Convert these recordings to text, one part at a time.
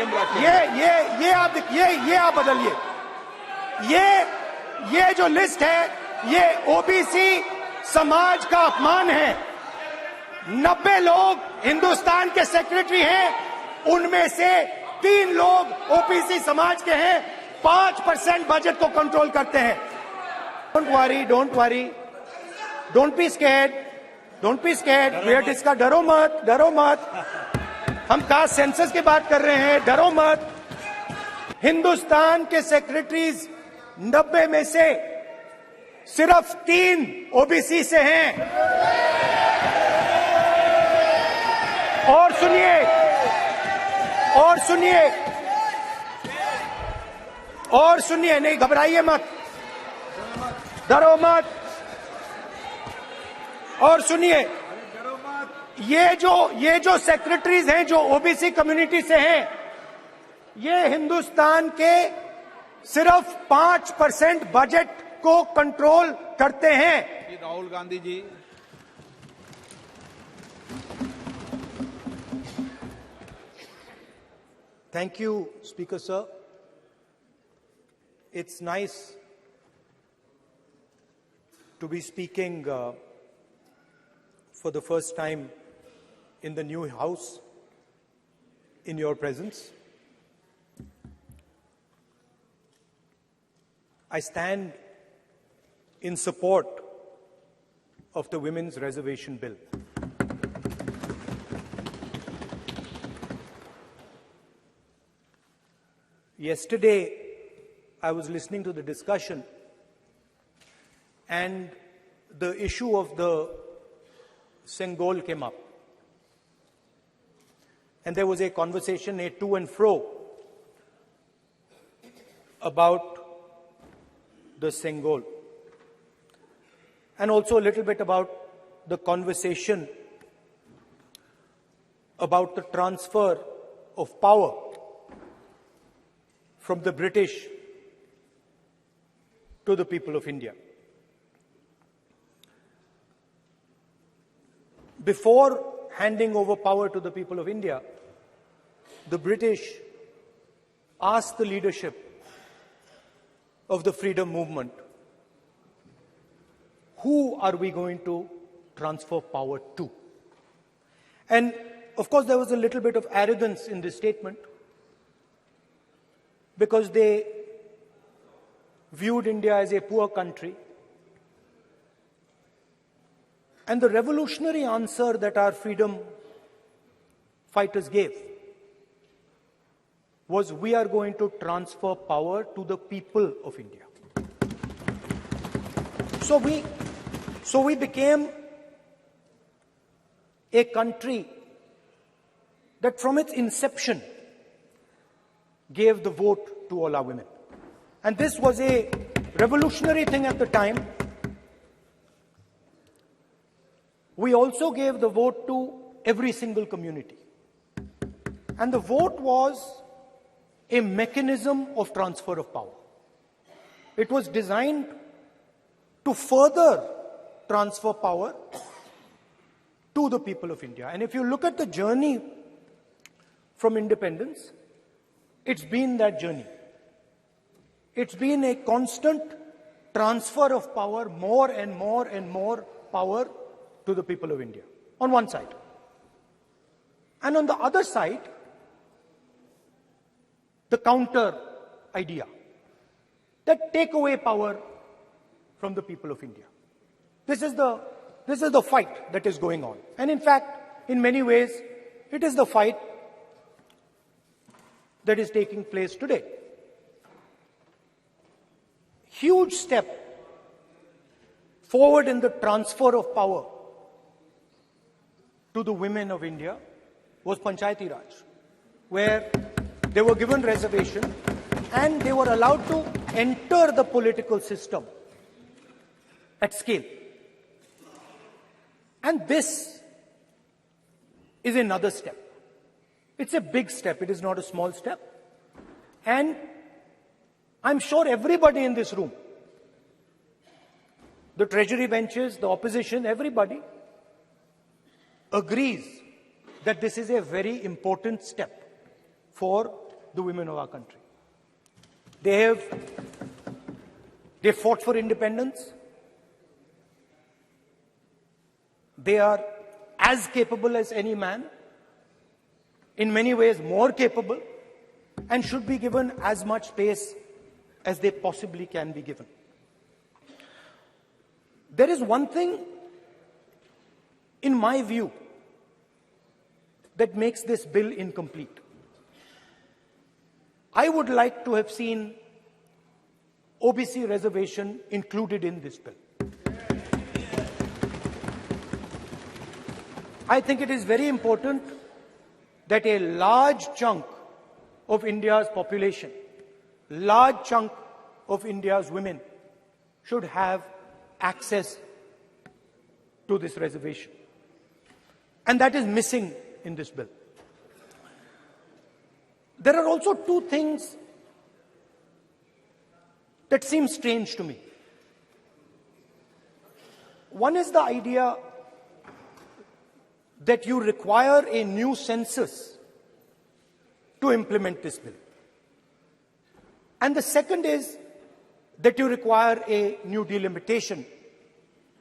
ये आप बदलिए। ये जो लिस्ट है, ये ओबीसी समाज का अपमान है। 90 लोग हिंदुस्तान के सेक्रेटरी हैं, उनमें से 3 लोग ओबीसी समाज के हैं, 5% बजट को कंट्रोल करते हैं। Don't worry, don't be scared, wait इसका, डरो मत। हम कास्ट सेंसस की बात कर रहे हैं, डरो मत। हिंदुस्तान के सेक्रेटरीज 90 में से सिर्फ 3 ओबीसी से हैं। और सुनिए, नहीं घबराइए मत, डरो मत। और सुनिए, ये जो सेक्रेटरीज हैं जो ओबीसी कम्युनिटी से हैं, ये हिंदुस्तान के सिर्फ 5% बजट को कंट्रोल करते हैं। Rahul Gandhi ji, Thank you, Speaker Sir. It's nice to be speaking for the first time in the new House in your presence. I stand in support of the Women's Reservation Bill. Yesterday, I was listening to the discussion, and the issue of the Sengol came up. And there was a conversation, a to and fro, about the Sengol. And also a little bit about the conversation about the transfer of power from the British to the people of India. Before handing over power to the people of India, the British asked the leadership of the freedom movement, who are we going to transfer power to? And of course, there was a little bit of arrogance in this statement, because they viewed India as a poor country. And the revolutionary answer that our freedom fighters gave was, we are going to transfer power to the people of India. So we became a country that from its inception gave the vote to all our women. And this was a revolutionary thing at the time. We also gave the vote to every single community. And the vote was a mechanism of transfer of power. It was designed to further transfer power to the people of India. And if you look at the journey from independence, it's been that journey. It's been a constant transfer of power, more and more power to the people of India, on one side. And on the other side, the counter idea, that take away power from the people of India. This is the fight that is going on. And in fact, in many ways, it is the fight that is taking place today. Huge step forward in the transfer of power to the women of India was Panchayati Raj, where they were given reservation and they were allowed to enter the political system at scale. And this is another step. It's a big step. It is not a small step. And I'm sure everybody in this room, the treasury benches, the opposition, everybody agrees that this is a very important step for the women of our country. They fought for independence. They are as capable as any man, in many ways more capable, and should be given as much space as they possibly can be given. There is one thing, in my view, that makes this bill incomplete. I would like to have seen OBC reservation included in this bill. I think it is very important that a large chunk of India's population, large chunk of India's women should have access to this reservation. And that is missing in this bill. There are also two things that seem strange to me. One is the idea that you require a new census to implement this bill. And the second is that you require a new delimitation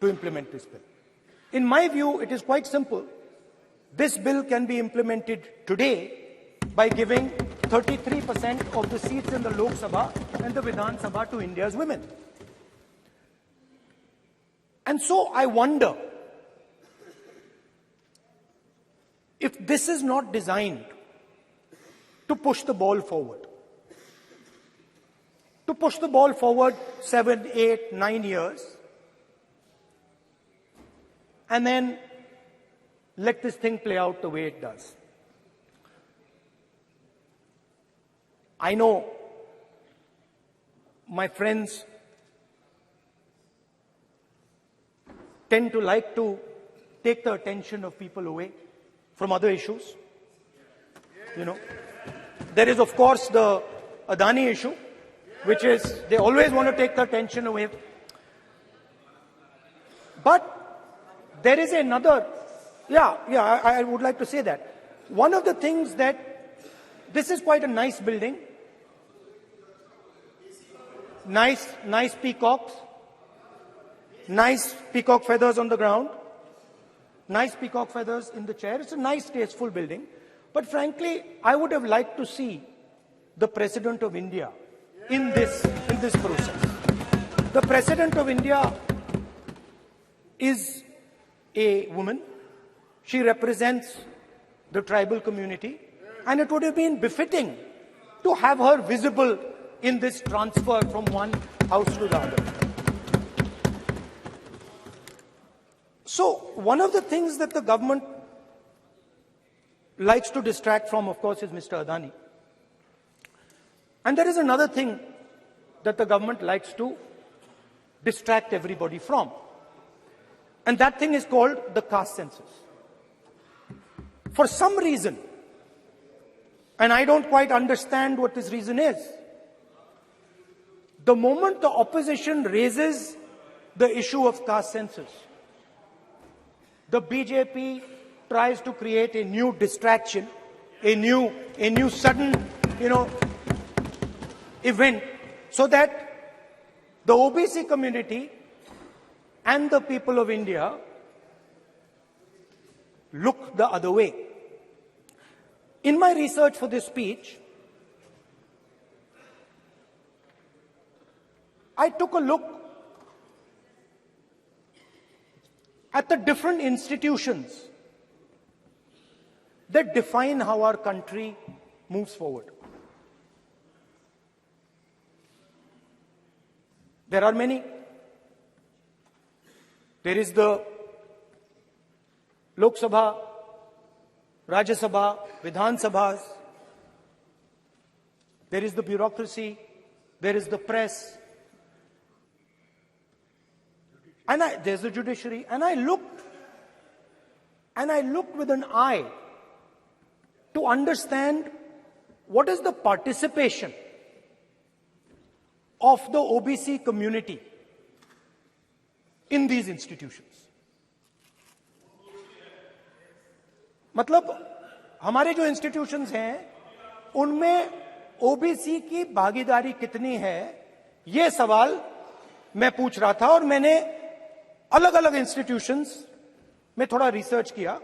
to implement this bill. In my view, it is quite simple. This bill can be implemented today by giving 33% of the seats in the Lok Sabha and the Vidhan Sabha to India's women. And so I wonder if this is not designed to push the ball forward. To push the ball forward 7, 8, 9 years, and then let this thing play out the way it does. I know my friends tend to like to take the attention of people away from other issues. You know, there is, of course, the Adani issue, which is they always want to take the attention away. But there is another, I would like to say that. One of the things that, this is quite a nice building, nice peacocks, nice peacock feathers on the ground, nice peacock feathers in the chair. It's a nice, tasteful building. But frankly, I would have liked to see the President of India in this process. The President of India is a woman. She represents the tribal community, and it would have been befitting to have her visible in this transfer from one house to the other. So, one of the things that the government likes to distract from, of course, is Mr. Adani. And there is another thing that the government likes to distract everybody from. And that thing is called the caste census. For some reason, and I don't quite understand what this reason is, the moment the opposition raises the issue of caste census, the BJP tries to create a new distraction, a new sudden, event, so that the OBC community and the people of India look the other way. In my research for this speech, I took a look at the different institutions that define how our country moves forward. There are many. There is the Lok Sabha, Rajya Sabha, Vidhan Sabhas. There is the bureaucracy. There is the press. And there's the judiciary. And I looked with an eye to understand what is the participation of the OBC community in these institutions. मतलब हमारे जो institutions हैं उनमें OBC की भागीदारी कितनी है, यह सवाल मैं पूछ रहा था और मैंने अलग अलग इंस्टीट्यूशंस में थोड़ा रिसर्च किया।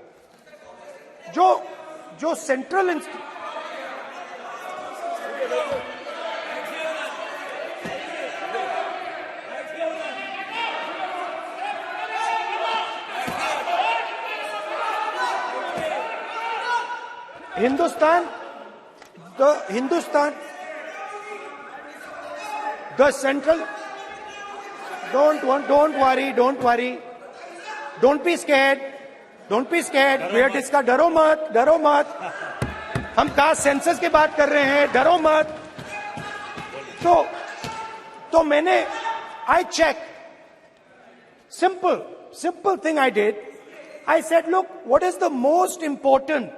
जो central the central, don't worry, don't be scared, we are discussing, डरो मत, हम कास्ट सेंसस की बात कर रहे हैं, डरो मत। तो मैंने, I checked, simple thing I did, I said, look, what is the most important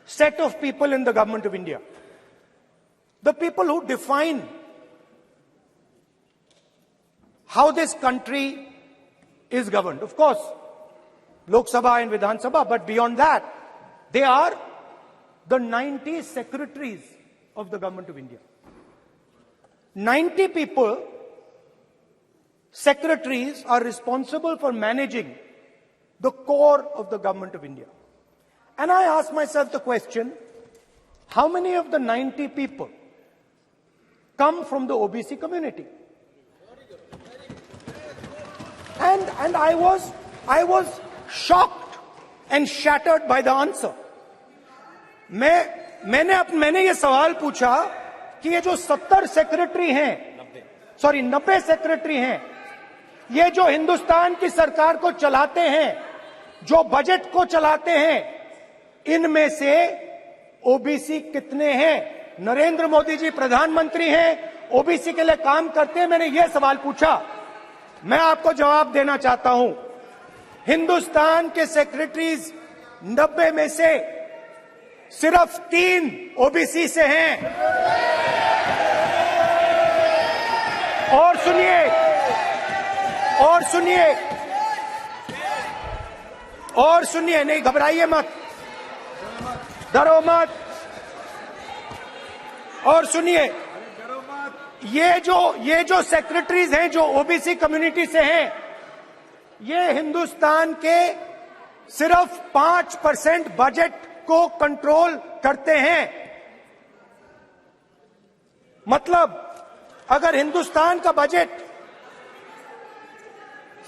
set of people in the government of India? The people who define how this country is governed. Of course, Lok Sabha and Vidhan Sabha, but beyond that, they are the 90 secretaries of the government of India. 90 people, secretaries, are responsible for managing the core of the government of India. And I asked myself the question, how many of the 90 people come from the OBC community? And I was shocked and shattered by the answer. मैंने ये सवाल पूछा कि ये जो 70 secretary हैं, 90 secretary हैं, ये जो हिंदुस्तान की सरकार को चलाते हैं, जो बजट को चलाते हैं, इनमें से ओबीसी कितने हैं? नरेंद्र मोदी जी प्रधानमंत्री हैं, ओबीसी के लिए काम करते हैं। मैंने ये सवाल पूछा। मैं आपको जवाब देना चाहता हूं, हिंदुस्तान के सेक्रेटरीज 90 में से सिर्फ 3 ओबीसी से हैं। और सुनिए, नहीं घबराइए मत, डरो मत, और सुनिए, ये जो सेक्रेटरीज हैं जो ओबीसी कम्युनिटी से हैं, ये हिंदुस्तान के सिर्फ 5% बजट को कंट्रोल करते हैं। मतलब अगर हिंदुस्तान का बजट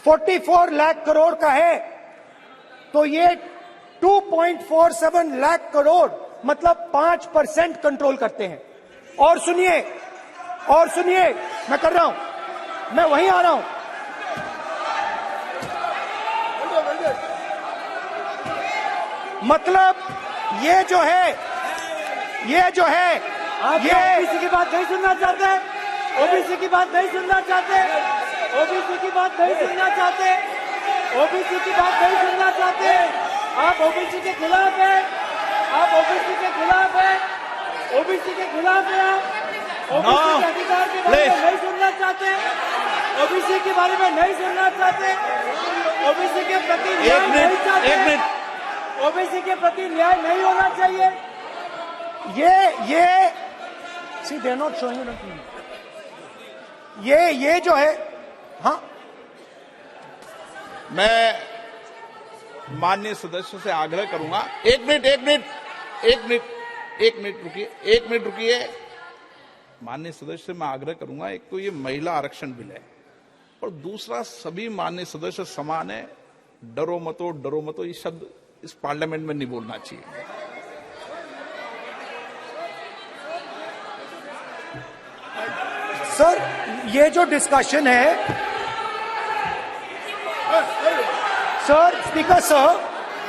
44 लाख करोड़ का है, तो ये 2.47 लाख करोड़, मतलब 5% कंट्रोल करते हैं। और सुनिए, मैं कर रहा हूं, मैं वहीं आ रहा हूं। मतलब ये जो है ओबीसी की बात नहीं सुनना चाहते, ओबीसी की बात नहीं सुनना चाहते, ओबीसी की बात नहीं सुनना चाहते, ओबीसी की बात नहीं सुनना चाहते। आप ओबीसी के खिलाफ हैं, आप ओबीसी के खिलाफ हैं, ओबीसी के खिलाफ हैं। आप ओबीसी के अधिकार के बारे में नहीं सुनना चाहते, ओबीसी के बारे में नहीं सुनना चाहते, ओबीसी के प्रति न्याय नहीं चाहते, ओबीसी के प्रति न्याय नहीं होना चाहिए। ये सी दे नॉट शोइंग ये जो है, हाँ, मैं माननीय सदस्यों से आग्रह करूंगा, एक मिनट रुकिए। माननीय सदस्य से मैं आग्रह करूंगा, एक तो ये महिला आरक्षण बिल है, और दूसरा सभी माननीय सदस्य समान है। डरो मतो ये शब्द इस पार्लियामेंट में नहीं बोलना चाहिए। सर, ये जो डिस्कशन है, sir, speaker sir,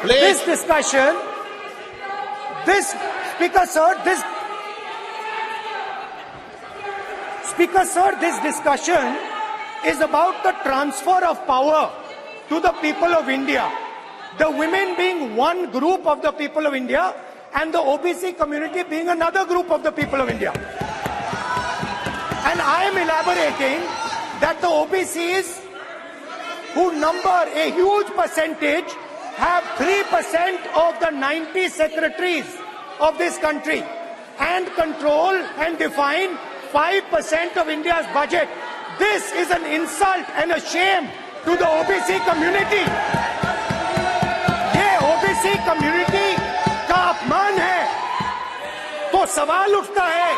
this discussion, this discussion is about the transfer of power to the people of India. The women being one group of the people of India and the OBC community being another group of the people of India. And I am elaborating that the OBCs, who number a huge percentage, have 3% of the 90 secretaries of this country. and control and define 5% of India's budget. This is an insult and a shame to the OBC community. ये OBC community का अपमान है। तो सवाल उठता है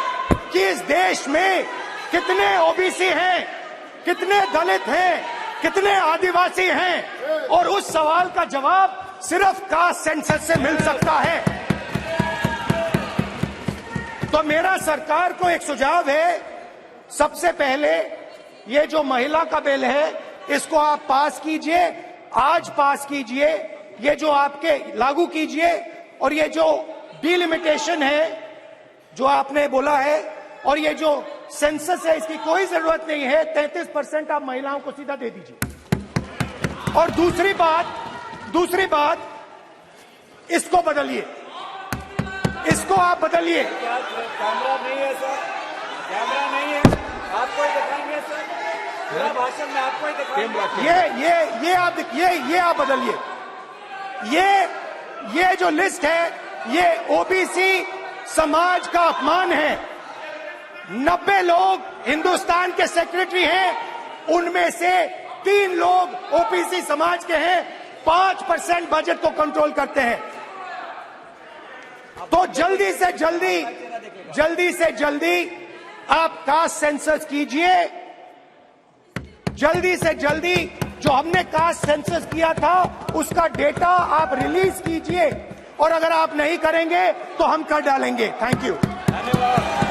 कि इस देश में कितने OBC हैं, कितने दलित हैं, कितने आदिवासी हैं, और उस सवाल का जवाब सिर्फ कास्ट सेंसस से मिल सकता है। तो मेरा सरकार को एक सुझाव है, सबसे पहले ये जो महिला का बिल है इसको आप पास कीजिए, आज पास कीजिए, ये जो आपके लागू कीजिए, और ये जो डिलिमिटेशन है जो आपने बोला है, और ये जो सेंसस है इसकी कोई जरूरत नहीं है, 33% आप महिलाओं को सीधा दे दीजिए। और दूसरी बात इसको बदलिए, इसको आप बदलिए। कैमरा नहीं है सर, कैमरा नहीं है, आपको ही दिखाएंगे सर, पूरा भाषण में आपको ही दिखाएंगे। ये आप बदलिए। ये जो लिस्ट है ये ओबीसी समाज का अपमान है। 90 लोग हिंदुस्तान के सेक्रेटरी हैं, उनमें से 3 लोग ओबीसी समाज के हैं, 5% बजट को कंट्रोल करते हैं। तो जल्दी से जल्दी आप कास्ट सेंसस कीजिए, जल्दी से जल्दी जो हमने कास्ट सेंसस किया था उसका डेटा आप रिलीज कीजिए, और अगर आप नहीं करेंगे तो हम कर डालेंगे। Thank you. धन्यवाद।